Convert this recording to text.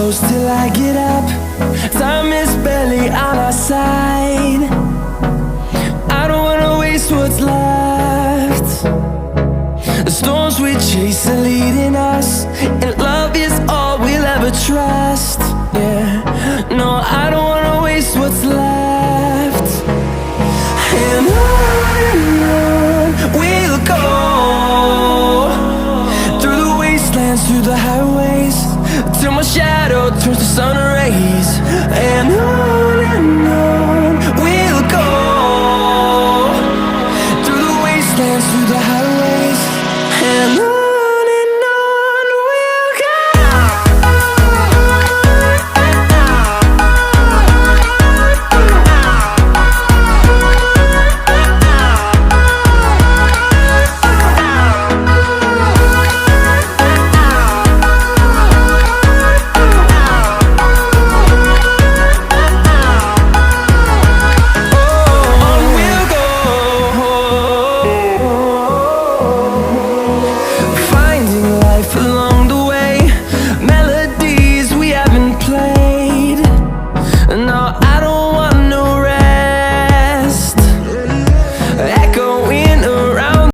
close till I get up. Time is barely on our side. I don't wanna waste what's left. The storms we chase are leading us, and love is all we'll ever trust. Yeah, no, I don't wanna waste what's left. And on we'll go, through the wastelands, through the highways, till my shadow turns to sun